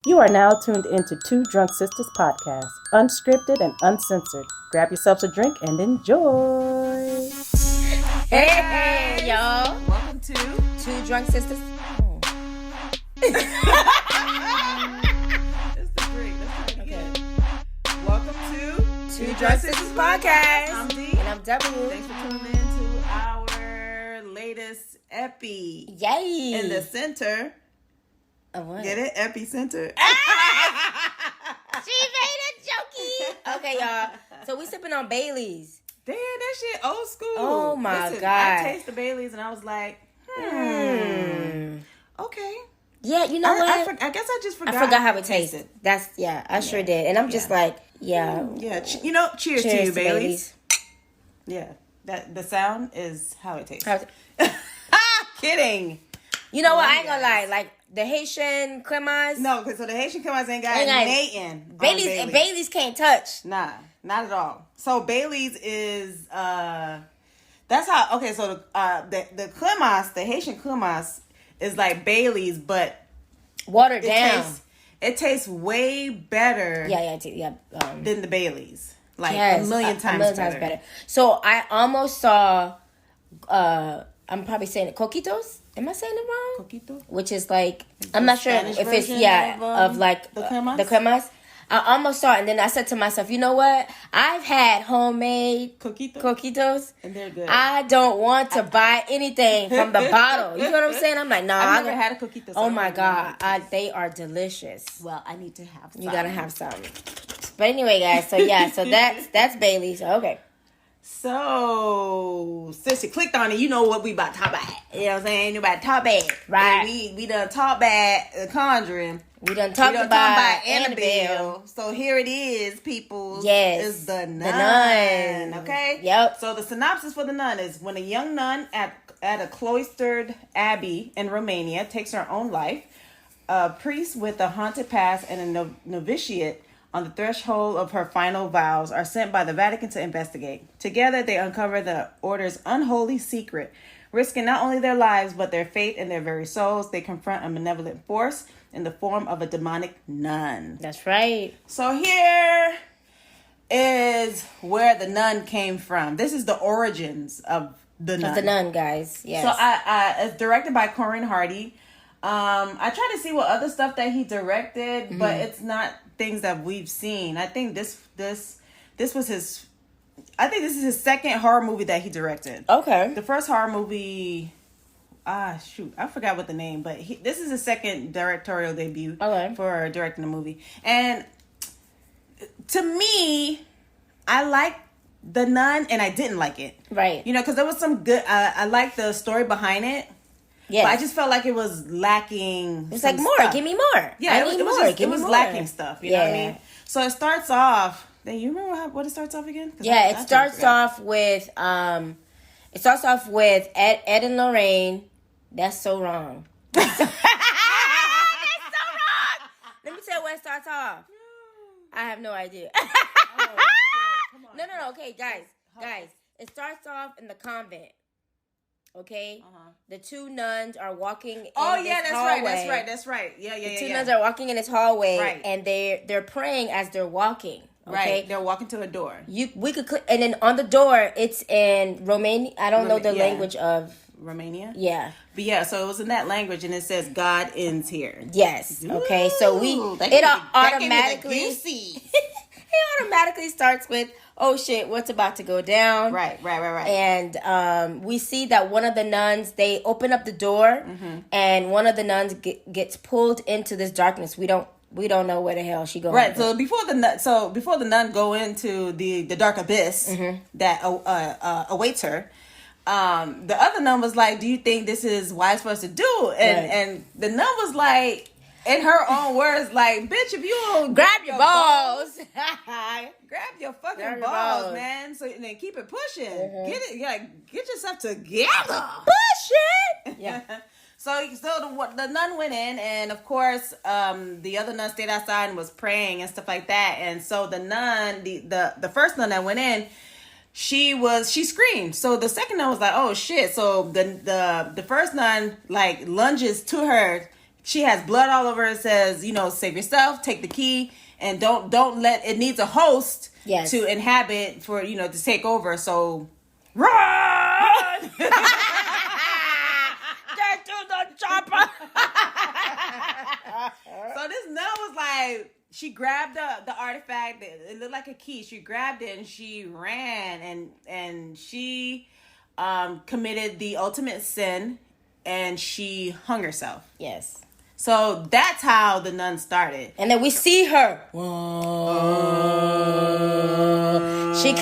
You are now tuned into Two Drunk Sistas podcast, unscripted and uncensored. Grab yourselves a drink and enjoy. Hey, y'all. Welcome to Two Drunk Sisters. Oh. It's the break. Let's try it again. Welcome to Two Drunk Sisters podcast. I'm D. And I'm W. Thanks for tuning in to our latest epi. Yay. In the center. What? Get it? Epicenter. She made it jokey. Okay, y'all. So we sipping on Bailey's. Damn, that shit old school. Oh, my Listen, God. I tasted the Baileys and I was like, okay. Yeah, you know what? I guess I just forgot. I forgot how it tasted. I sure did. And I'm just like, yeah. Yeah, cheers to you, Baileys. Yeah, the sound is how it tastes. Kidding. You know what? I ain't gonna lie. Like, the Haitian cremas. No, because so the Haitian cremas ain't got Nathan. Bailey's can't touch. Nah, not at all. So Bailey's is that's how. Okay, so the cremas, the Haitian cremas, is like Bailey's, but watered down. It tastes way better. Than the Bailey's. Like a million times better. So I almost saw. I'm probably saying it. Coquitos. Am I saying it wrong? Coquito? Which is like, I'm not sure Spanish if it's, of like the cremas? The cremas. I almost saw it, and then I said to myself, you know what? I've had homemade coquitos. And they're good. I don't want to buy anything from the bottle. You know what I'm saying? I'm like, no. I've never had a coquito. Oh my God. They are delicious. Well, I need to have some. You gotta have some. But anyway, guys, so that's Bailey's. Okay. So, since you clicked on it, you know what we about to talk about. You know what I'm saying? You about to talk bad. Right. And we done talk bad The Conjuring. We done talked about Annabelle. So here it is, people. Yes. It's The Nun. The Nun. Okay? Yep. So the synopsis for The Nun is when a young nun at a cloistered abbey in Romania takes her own life, a priest with a haunted past and a novitiate on the threshold of her final vows are sent by the Vatican to investigate. Together, they uncover the order's unholy secret. Risking not only their lives, but their faith and their very souls, they confront a malevolent force in the form of a demonic nun. That's right. So here is where the nun came from. This is the origins of the nun. Of the nun, guys. Yes. So it's directed by Corin Hardy. I tried to see what other stuff that he directed, but it's not things that we've seen. I think this was his. I think this is his second horror movie that he directed. Okay. The first horror movie, I forgot what the name, but this is his second directorial debut for directing a movie. And to me, I liked The Nun, and I didn't like it. Right. You know, because there was some good. I liked the story behind it. Yeah, I just felt like it was lacking. It's like more. Stuff. Give me more. Yeah, it was lacking stuff. You know what I mean? So it starts off. Then you remember what it starts off again? Yeah, it starts off with Ed and Lorraine. That's so wrong. That's so wrong. Let me tell you where it starts off. I have no idea. Oh, come on. No. Okay, guys. It starts off in the convent. Okay, The two nuns are walking in this hallway. That's right. Yeah. The two nuns are walking in this hallway, right, and they're praying as they're walking. Okay? Right, they're walking to a door. We could click, and then on the door, it's in Romania. I don't know the language of Romania. Yeah, but yeah, so it was in that language, and it says God ends here. Yes. Okay, so it automatically starts with, oh shit, what's about to go down? Right. And we see that one of the nuns, they open up the door, and one of the nuns gets pulled into this darkness. We don't know where the hell she going. Right. So before the nun go into the dark abyss that awaits her, the other nun was like, "Do you think this is wise for us to do?" And the nun was like, in her own words, like, "Bitch, if you don't grab your balls, grab your fucking balls, man. So and then keep it pushing. Get yourself together. Push it." Yeah. So the nun went in, and of course, the other nun stayed outside and was praying and stuff like that. And so the nun, the first nun that went in, she screamed. So the second nun was like, "Oh shit!" So the first nun like lunges to her, she has blood all over. It says, save yourself, take the key, and don't let it needs a host to inhabit for to take over. So run. Get to the chopper. So this nun was like, she grabbed the artifact. It looked like a key. She grabbed it and she ran and she committed the ultimate sin, and she hung herself. Yes. So that's how the nun started. And then we see her. She.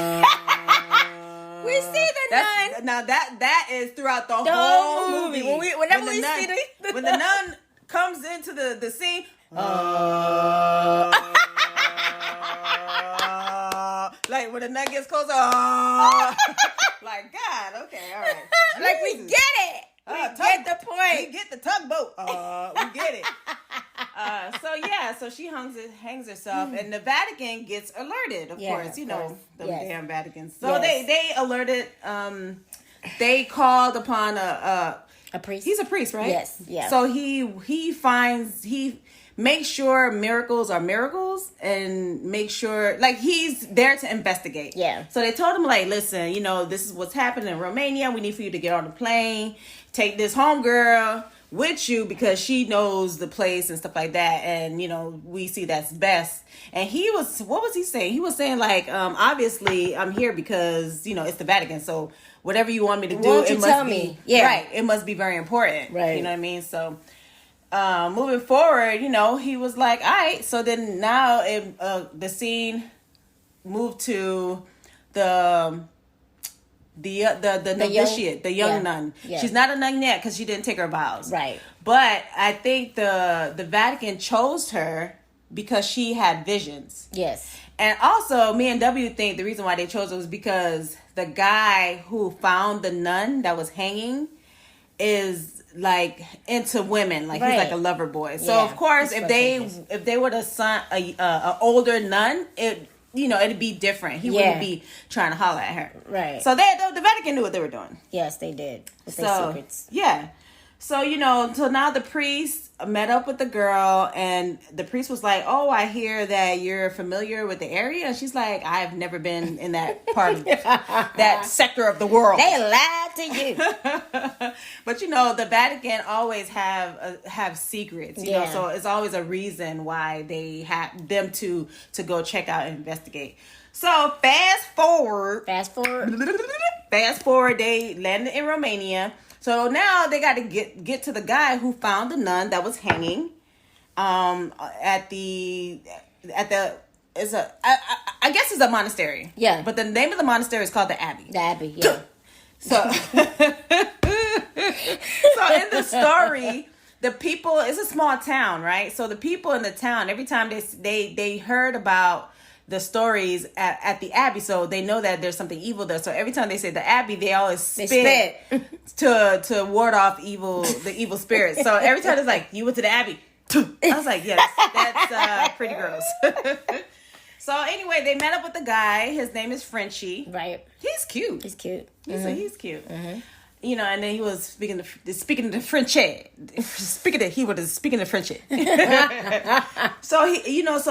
We see the nun. Now that is throughout the whole movie. Whenever we see when the nun comes into the scene. Like when the nun gets closer. Like, God, okay, all right. Like, we get it. We get the point. We get the tugboat. We get it. So she hangs herself, and the Vatican gets alerted. Of course, the damn Vatican. So they alerted. They called upon a priest. He's a priest, right? Yes. Yeah. So he makes sure miracles are miracles, and make sure, like, he's there to investigate. Yeah. So they told him, like, listen, this is what's happening in Romania. We need for you to get on the plane, take this homegirl with you because she knows the place and stuff like that. And, we see that's best. And what was he saying? He was saying, like, obviously I'm here because, it's the Vatican. So whatever you want me to do, it must be, right. It must be very important. Right. You know what I mean? So, moving forward, he was like, all right. So then now the scene moved to the novitiate, the young nun. Yeah. She's not a nun yet because she didn't take her vows. Right. But I think the Vatican chose her because she had visions. Yes. And also, me and W think the reason why they chose her was because the guy who found the nun that was hanging is like into women, like he's like a lover boy. So of course, if they would have son a older nun, it'd be different. He wouldn't be trying to holler at her. Right. So the Vatican knew what they were doing. Yes, they did. With their secrets. Yeah. So, so now the priest met up with the girl, and the priest was like, oh, I hear that you're familiar with the area. And she's like, I've never been in that part of that sector of the world. They lied to you. But, the Vatican always have secrets, you know, so it's always a reason why they have them to go check out and investigate. So fast forward, they landed in Romania. So now they got to get to the guy who found the nun that was hanging I guess it's a monastery. Yeah. But the name of the monastery is called the Abbey. The Abbey, yeah. So in the story, the people, it's a small town, right? So the people in the town, every time they heard about the stories at the Abbey, so they know that there's something evil there. So every time they say the Abbey, they always spit to ward off the evil spirits. So every time it's like, you went to the Abbey. I was like, yeah, that's pretty gross. So anyway, they met up with the guy. His name is Frenchie. Right. He's cute. He's cute. He's cute. Mm-hmm. You know, and then he was speaking the Frenchie. He was speaking the Frenchie. So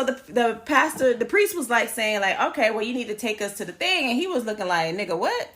the pastor, the priest was like saying like, okay, well, you need to take us to the thing, and he was looking like, nigga, what?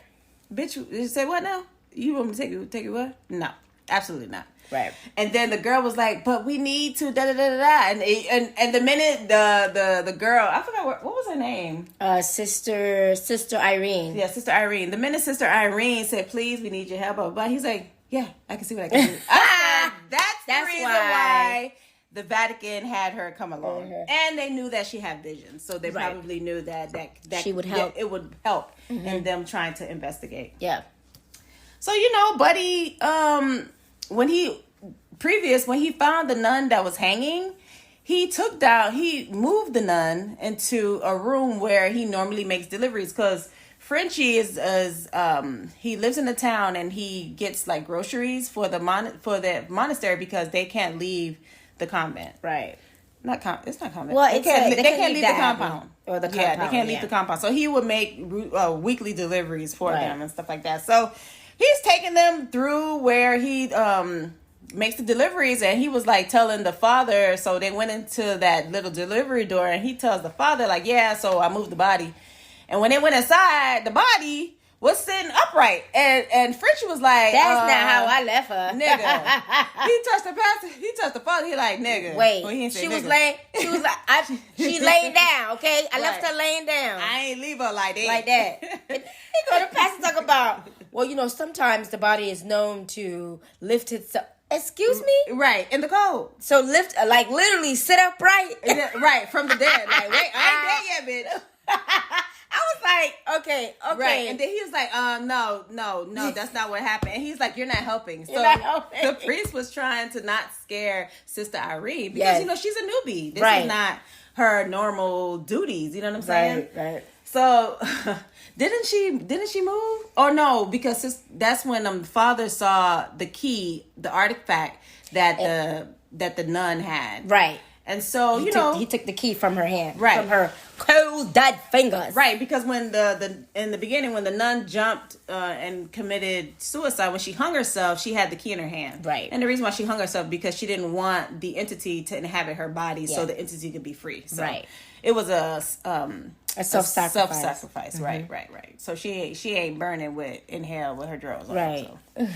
Bitch, you say what now? You want me to take you what? No, absolutely not. Right. And then the girl was like, but we need to da da da da. And the minute the girl, I forgot what was her name? Sister Irene. Yeah, Sister Irene. The minute Sister Irene said, please, we need your help, blah, blah, blah, he's like, yeah, I can see what I can do. I said, that's the reason why the Vatican had her come along. Mm-hmm. And they knew that she had visions. So they probably knew that she would help. It would help in them trying to investigate. Yeah. So, Buddy, when he found the nun that was hanging, he moved the nun into a room where he normally makes deliveries, because Frenchie he lives in the town and he gets like groceries for the monastery because they can't leave the convent. Right. It's not convent. Well, they can't leave the compound. Or the compound. Yeah, they can't leave the compound. So he would make weekly deliveries for them and stuff like that. So he's taking them through where he makes the deliveries, and he was like telling the father. So they went into that little delivery door, and he tells the father like, yeah, so I moved the body. And when they went inside, the body was sitting upright, and Frenchie was like, That's not how I left her, nigga. He touched the pastor. He touched the father. He like, nigga. Wait, well, he didn't say she nigga. was laying. She was like, she laying down. Okay, I left her laying down. I ain't leave her like that. Like that. And he go to pastor talk about. Well, you know, sometimes the body is known to lift itself. Excuse me? Right, in the cold. So lift, like literally sit upright. Right, from the dead. Like, wait, I ain't dead yet, bitch. I was like, okay. Right, and then he was like, no, that's not what happened. And he's like, you're not helping. So You're not helping. the priest was trying to not scare Sister Irene because, you know, she's a newbie. This is not her normal duties. You know what I'm saying? Right. So, didn't she move? Or no, because that's when the father saw the key, the artifact that the nun had. Right. And so, he took the key from her hand. Right. From her cold, dead fingers. Right, because when in the beginning, when the nun jumped and committed suicide, when she hung herself, she had the key in her hand. Right. And the reason why she hung herself, because she didn't want the entity to inhabit her body, so the entity could be free. So right. It was a self-sacrifice. Self-sacrifice. Mm-hmm. Right. So she ain't burning in hell with her drawers on. Right. So.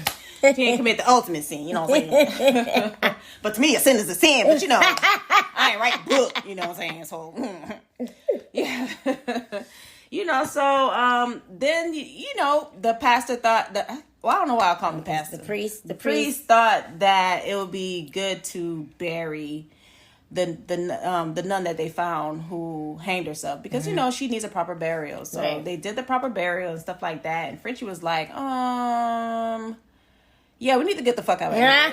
She ain't commit the ultimate sin, you know what I'm saying? But to me, a sin is a sin, but you know, I ain't write a book, you know what I'm saying? So, yeah. You know, so then, you know, the pastor thought that, well, I don't know why I call him the pastor. The priest thought that it would be good to bury the nun that they found who hanged herself because, you know, she needs a proper burial. So they did the proper burial and stuff like that. And Frenchie was like, yeah, we need to get the fuck out of here.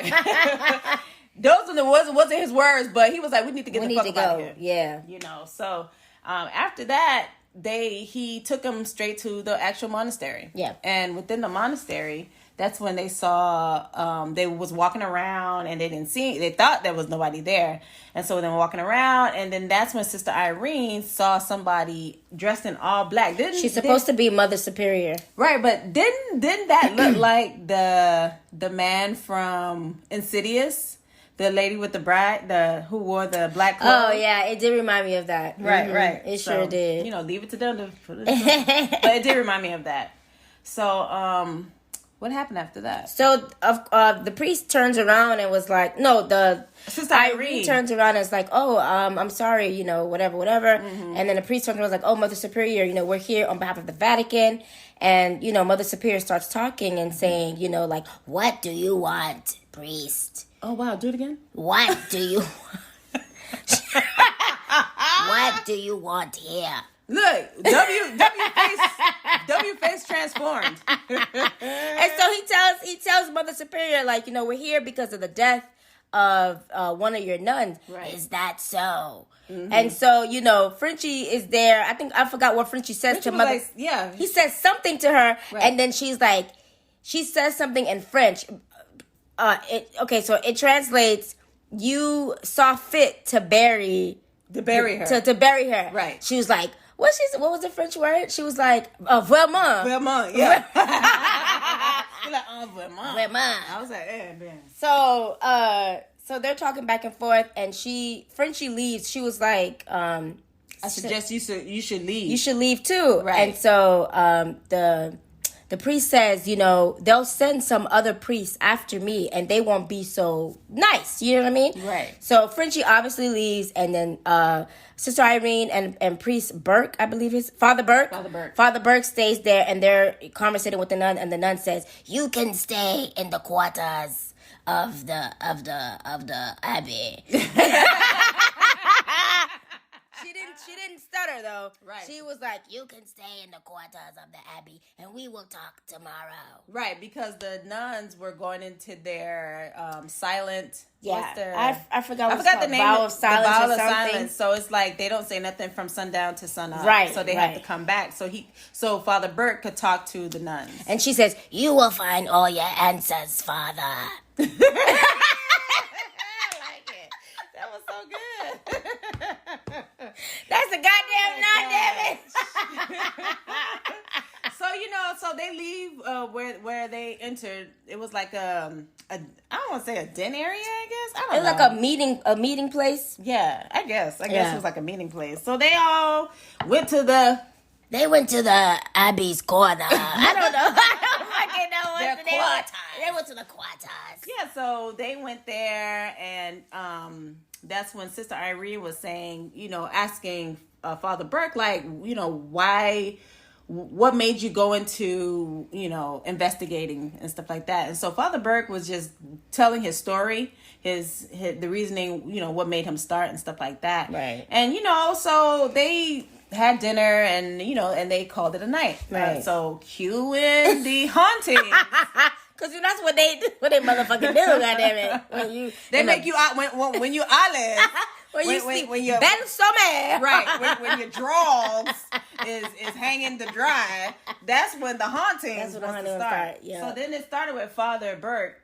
Those wasn't his words, but he was like, we need to get the fuck out of here. Yeah. You know, so after that, he took him straight to the actual monastery. Yeah. And within the monastery, that's when they saw, they was walking around and they thought there was nobody there. And so they were walking around, and then that's when Sister Irene saw somebody dressed in all black. She's supposed to be Mother Superior. Right, but didn't that look like the man from Insidious? The lady with the bride, who wore the black clothes. Oh, yeah, it did remind me of that. Right, mm-hmm. right. It sure did. You know, leave it to them to put it on. But it did remind me of that. So, what happened after that? So, the priest turns around and was like, no, the Sister Irene turns around and is like, oh, I'm sorry, you know, whatever. Mm-hmm. And then the priest turns around and was like, oh, Mother Superior, you know, we're here on behalf of the Vatican. And, you know, Mother Superior starts talking and saying, you know, like, what do you want, priest? Oh, wow, do it again? What do you What do you want here? Look, W face transformed. And so he tells Mother Superior, like, you know, we're here because of the death of one of your nuns. Right. Is that so? Mm-hmm. And so, you know, Frenchie is there. I forgot what Frenchie says to Mother. Like, yeah. He says something to her, right. And then she says something in French. So it translates, you saw fit to bury her. To bury her. Right. She was like, what was the French word? She was like, vraiment. Vraiment, yeah. You're like, vraiment. Vraiment. I was like, man. So they're talking back and forth, and Frenchie leaves. She was like, I suggest you should leave. You should leave too. Right. And so the priest says, you know, they'll send some other priests after me, and they won't be so nice. You know what I mean? Right. So Frenchie obviously leaves, and then Sister Irene and Priest Burke, I believe is Father Burke stays there, and they're conversating with the nun, and the nun says, "You can stay in the quarters of the abbey." She didn't stutter though. Right. She was like, "You can stay in the quarters of the abbey, and we will talk tomorrow." Right, because the nuns were going into their silent. Yeah, I forgot the name. Vow of silence. The vow or of something. silence. So it's like they don't say nothing from sundown to sun up. Right. So they have to come back. So Father Burke could talk to the nuns. And she says, "You will find all your answers, Father." I like it. That was so good. That's the goddamn nun, damn it. So, you know, so they leave where they they entered, it was like I don't want to say a den area, I guess. I don't It was know. like a meeting place. Yeah, I guess Yeah. it was like a meeting place. So they all went to the They went to the Abby's corner. I don't know. I don't fucking know Their what they went. quarters. They went to the quarters. Yeah, so they went there, and that's when Sister Irene was saying, asking Father Burke, like, what made you go into, investigating and stuff like that. And so Father Burke was just telling his story, the reasoning, what made him start and stuff like that. Right. And, so they had dinner and, and they called it a night. Right. So cue in the haunting. Cause that's what they motherfucking do, goddammit. When you They make you out when you eyelids. when you sleep. when you Ben so mad. right when your drawers is hanging to dry. That's when the haunting That's when the was haunting to will start. start, yeah. So then it started with Father Burke.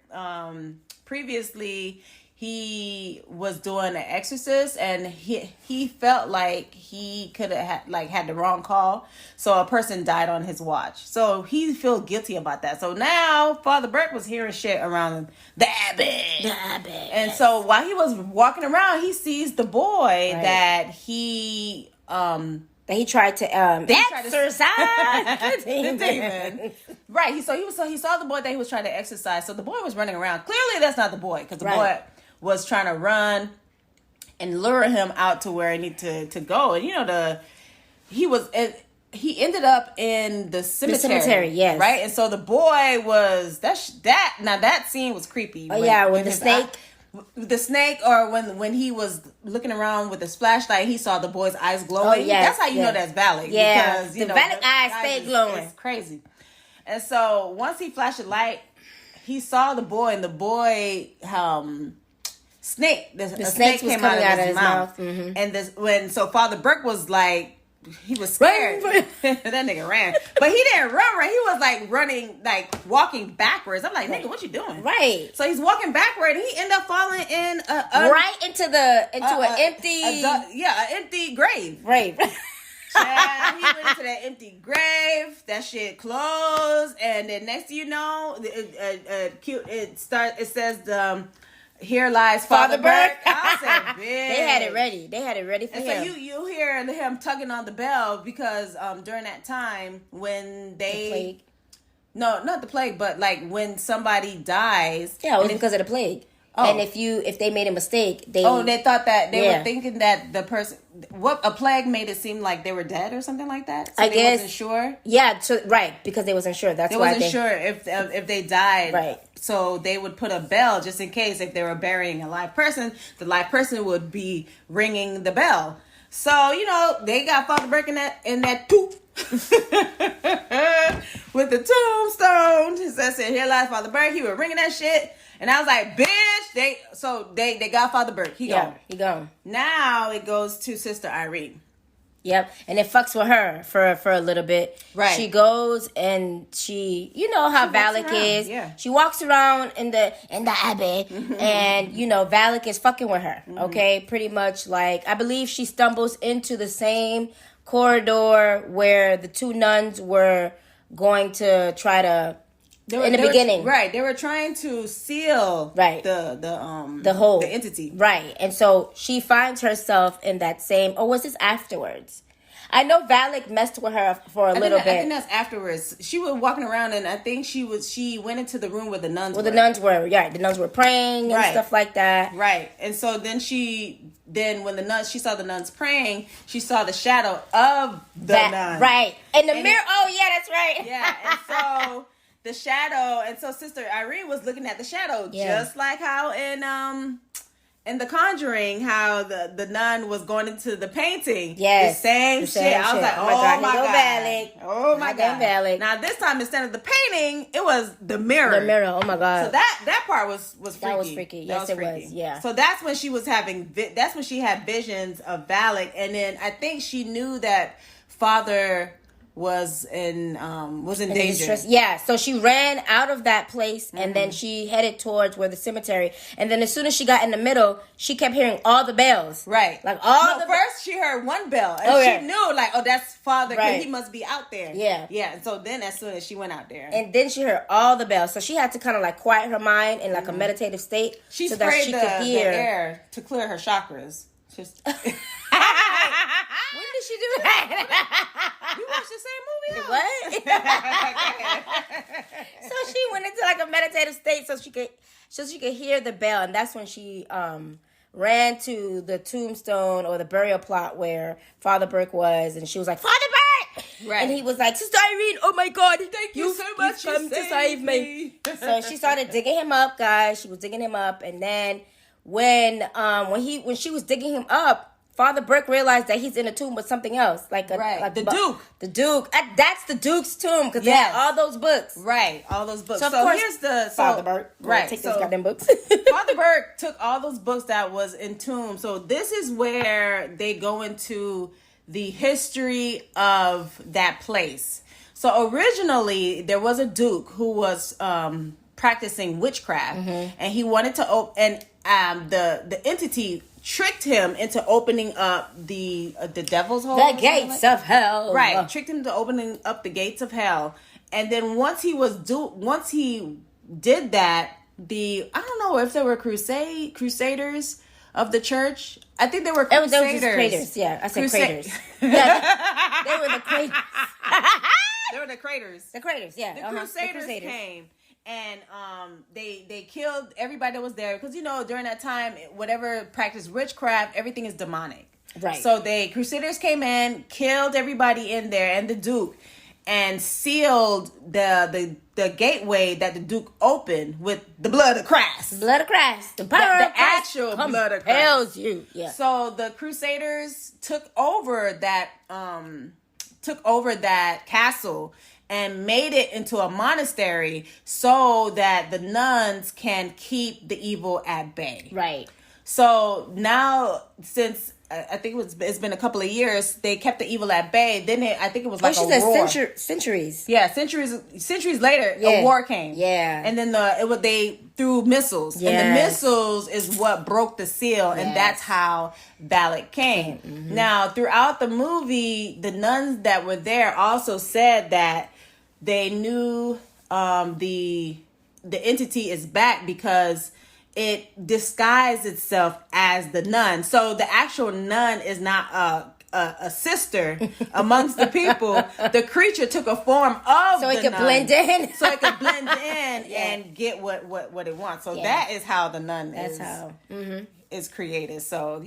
Previously, he was doing an exorcist, and he felt like he could have had the wrong call, so a person died on his watch. So he felt guilty about that. So now Father Burke was hearing shit around the abbey. And so while he was walking around, he sees the boy that he That he tried to exorcise the demon. Right. He saw the boy that he was trying to exercise. So the boy was running around. Clearly, that's not the boy, because the boy was trying to run and lure him out to where he needed to go. And he ended up in the cemetery. The cemetery, yes. Right. And so the boy was that scene was creepy. Oh, yeah, with the snake. The snake, or when he was looking around with his flashlight, he saw the boy's eyes glowing. Oh, yes, That's how you know that's Valak. Yeah, because, the Valak eyes stay glowing. It's crazy. And so once he flashed a light, he saw the boy, and the boy snake. The snake was came coming out of his mouth. Mm-hmm. And so Father Burke was like, he was scared. That nigga ran, but he didn't run. Right, he was like running, like walking backwards. I'm like, nigga, what you doing? Right. So he's walking backward, and he ended up falling in into an empty, an empty grave. Grave. Child, he went into that empty grave. That shit closed, and then next thing you know, it says here lies Father Burke. I said, bitch. They had it ready. They had it ready for and him. so you hear him tugging on the bell, because during that time when The plague. No, not the plague, but like when somebody dies. Yeah, it was because of the plague. Oh. And if they made a mistake, they thought that they were thinking that the person, a plague made it seem like they were dead or something like that. So I they guess wasn't sure. Yeah, because they wasn't sure. That's They why wasn't sure if they died. Right. So they would put a bell just in case, if they were burying a live person, the live person would be ringing the bell. So they got Father Burke in that poop. With the tombstone. It said, here lies Father Burke. He was ringing that shit. And I was like, bitch. They got Father Burke. He gone. He gone. Now it goes to Sister Irene. Yep. And it fucks with her for a little bit. Right. She goes and she how Valak is. Yeah. She walks around in the abbey and Valak is fucking with her. Mm-hmm. Okay? Pretty much, like, I believe she stumbles into the same corridor where the two nuns were going to try to in the beginning. They were trying to seal the hole, the entity. Right. And so she finds herself in that same, or was this afterwards? I know Valak messed with her for a little bit. I think that's afterwards. She was walking around, and I think she went into the room where the nuns were. The nuns were praying and stuff like that. Right. And so then when she saw the nuns praying, she saw the shadow of the nun. Right. In the mirror. That's right. Yeah. And so the shadow, and so Sister Irene was looking at the shadow, just like how in The Conjuring, how the nun was going into the painting. Yes. The same shit. I was like, oh my God. Valak. Oh my God. Valak. Now this time, instead of the painting, it was the mirror. The mirror. Oh my God. So that part was freaky. That was freaky. Yes, it was. Yeah. So that's when she was that's when she had visions of Valak. And then I think she knew that Father was in danger. Yeah, so she ran out of that place and then she headed towards where the cemetery. And then as soon as she got in the middle, she kept hearing all the bells. Right. Like all first she heard one bell and she knew like, oh, that's Father, because he must be out there. Yeah. Yeah. And so then as soon as she went out there. And then she heard all the bells. So she had to kind of like quiet her mind in like a meditative state. She so sprayed that she could hear the air to clear her chakras. Just when did she do that? You watched the same movie? What? So she went into like a meditative state so she could hear the bell, and that's when she ran to the tombstone or the burial plot where Father Burke was, and she was like, Father Burke! Right. And he was like, Sister Irene, oh my God, thank you so much. You come to save me. So she started digging him up, guys. She was digging him up, and then when she was digging him up, Father Burke realized that he's in a tomb with something else, like the Duke. The Duke. That's the Duke's tomb because they had all those books. Right, all those books. So, of course, here's the Father Burke. Right, take those goddamn books. Father Burke took all those books that was entombed. So this is where they go into the history of that place. So originally there was a Duke who was practicing witchcraft, and he wanted to the entity tricked him into opening up the devil's hole, the gates of hell. Right, tricked him to opening up the gates of hell, and then once he did that, I don't know if there were crusaders of the church. I think they were crusaders. They were just craters. Yeah, I said craters. Yeah, they were the craters. They were the craters. The craters. Yeah, the crusaders came. And they killed everybody that was there because during that time, whatever practiced witchcraft, everything is demonic. Right. So crusaders came in, killed everybody in there, and the Duke, and sealed the gateway that the Duke opened with the blood of Christ. Blood of Christ. The power of Christ actual blood of Christ compels you. Yeah. So the crusaders took over that castle and made it into a monastery so that the nuns can keep the evil at bay. Right. So now, since I think it's been a couple of years, they kept the evil at bay. Then I think it was like a war. Centuries. Yeah, centuries later, a war came. Yeah. And then they threw missiles. Yes. And the missiles is what broke the seal, and that's how Valak came. Mm-hmm. Now, throughout the movie, the nuns that were there also said that they knew the entity is back because it disguised itself as the nun. So the actual nun is not a sister amongst the people. The creature took a form of so it could blend in. So it could blend in and get what it wants. So that is how the nun is created. So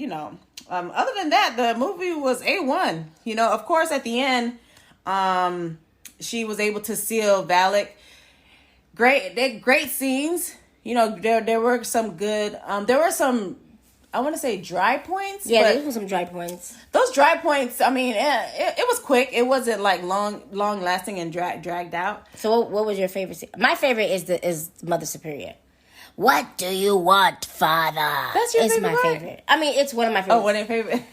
other than that, the movie was A1. Of course, at the end, she was able to seal Valak. Great scenes. There were some good. There were some, I want to say, dry points. Yeah, there were some dry points. Those dry points. I mean, it was quick. It wasn't like long lasting and dragged out. So, what was your favorite scene? My favorite is Mother Superior. What do you want, Father? That's your favorite. It's my favorite. I mean, it's one of my favorites. Oh, one of your favorite.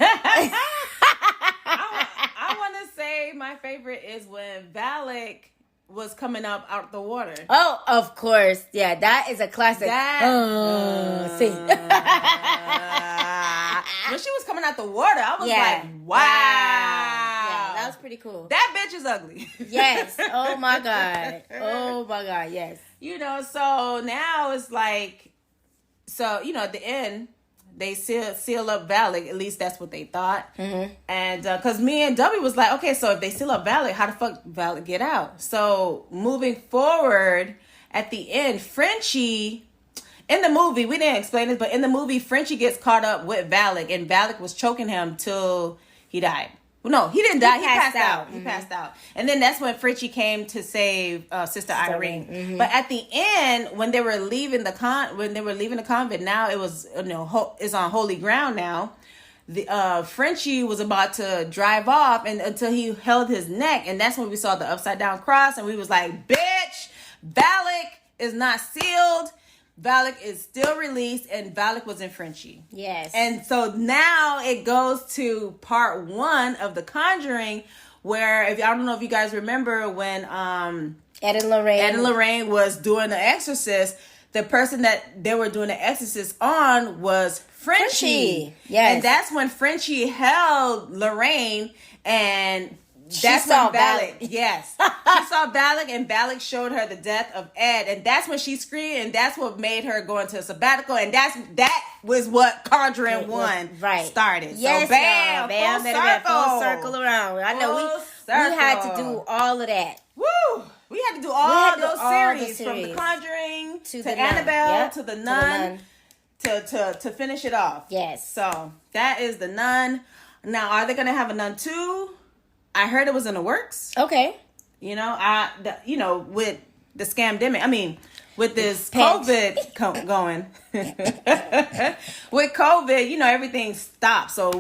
I want to say my favorite is when Valak was coming up out the water. Oh, of course. Yeah, that is a classic. See. When she was coming out the water, I was like, wow. Yeah, that was pretty cool. That bitch is ugly. Yes. Oh, my God. Oh, my God. Yes. So now it's like, at the end, they seal up Valak. At least that's what they thought. Mm-hmm. And because me and W was like, okay, so if they seal up Valak, how the fuck Valak get out? So moving forward, at the end, Frenchie, in the movie, we didn't explain this, but in the movie, Frenchie gets caught up with Valak, and Valak was choking him till he died. Well, no, he didn't die. He passed out. Mm-hmm. He passed out. And then that's when Frenchie came to save Sister Irene. Mm-hmm. But at the end, when they were leaving the convent, now it was it's on holy ground now. The Frenchie was about to drive off, and until he held his neck, and that's when we saw the upside down cross, and we was like, "Bitch, Valak is not sealed. Valak is still released," and Valak was in Frenchie. Yes. And so now it goes to part 1 of The Conjuring, where I don't know if you guys remember when Ed and Lorraine was doing the exorcist. The person that they were doing the exorcist on was Frenchie. Yes. And that's when Frenchie held Lorraine, and that's saw when Balak. Yes. She saw Balak, and Balak showed her the death of Ed. And that's when she screamed, and that's what made her go into a sabbatical. And that was what Conjuring 1 started. Yes, so bam, full circle around. I know we had to do all of that. Woo! We had to do all those series from The Conjuring to Annabelle to The Nun to finish it off. Yes. So that is The Nun. Now, are they going to have a Nun 2? I heard it was in the works. Okay. You know, with the scamdemic. I mean, with this COVID going. With COVID, everything stopped. So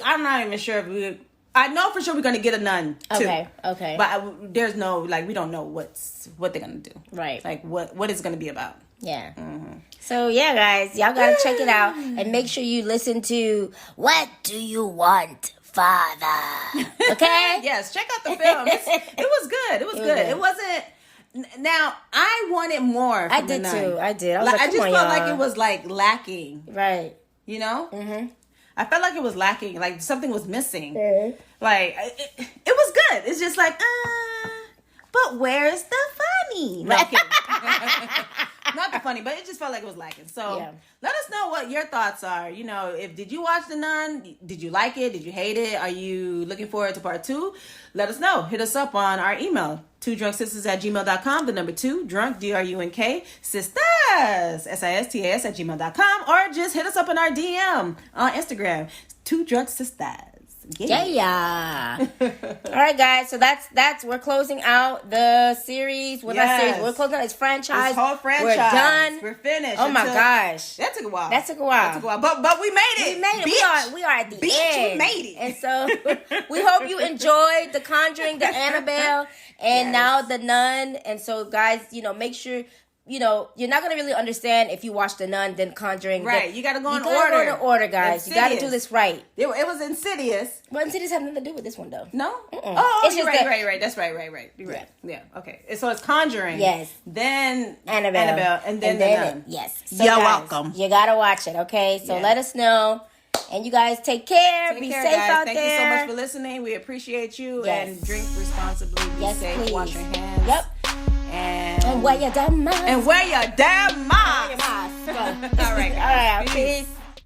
I'm not even sure if I know for sure we're going to get a Nun too. Okay. But there's no, we don't know what they're going to do. Right. Like what it's going to be about. Yeah. Mm-hmm. So, yeah, guys, y'all got to check it out. And make sure you listen to What Do You Want, Father? Okay? Yes, check out the film. It was good. It was good. It wasn't. Now, I wanted more from I did the too. Nun. I did. I just felt like it was lacking. Right. You know? Mm-hmm. I felt like it was lacking. Like something was missing. Mm-hmm. Like it was good. It's just like, but where's the funny? No, I'm kidding. Not the funny, but it just felt like it was lacking. So let us know what your thoughts are. Did you watch The Nun? Did you like it? Did you hate it? Are you looking forward to part 2? Let us know. Hit us up on our email, 2drunksisters@gmail.com. The number 2, drunk, DRUNK, sistas, SISTAS @gmail.com. Or just hit us up on our DM on Instagram, 2drunksisters. Yeah. All right, guys. So that's we're closing out the series. Well, not series. We're closing out this franchise. This whole franchise. We're done. We're finished. Oh my gosh. That took a while. But we made it. We made it. Bitch. We are at the Bitch, end. we made it. And so we hope you enjoyed The Conjuring, the Annabelle, and now The Nun. And so, guys, make sure. You're not going to really understand if you watch The Nun, then Conjuring. Right. You got to go in order. You got to go in order, guys. Insidious. You got to do this right. It was Insidious. Well, Insidious had nothing to do with this one, though. No? Mm-mm. Oh, it's you're just right. That's right. You're right. Yeah. Okay. So it's Conjuring. Yes. Then Annabelle. And then The Nun. Yes. So you're welcome. You got to watch it, okay? So let us know. And you guys take care. Be safe guys. out Thank there. Thank you so much for listening. We appreciate you. Yes. And drink responsibly. Be safe. Please. Wash your hands. Yep. And wear your damn mask. And wear your damn mask. All right. All right. Peace.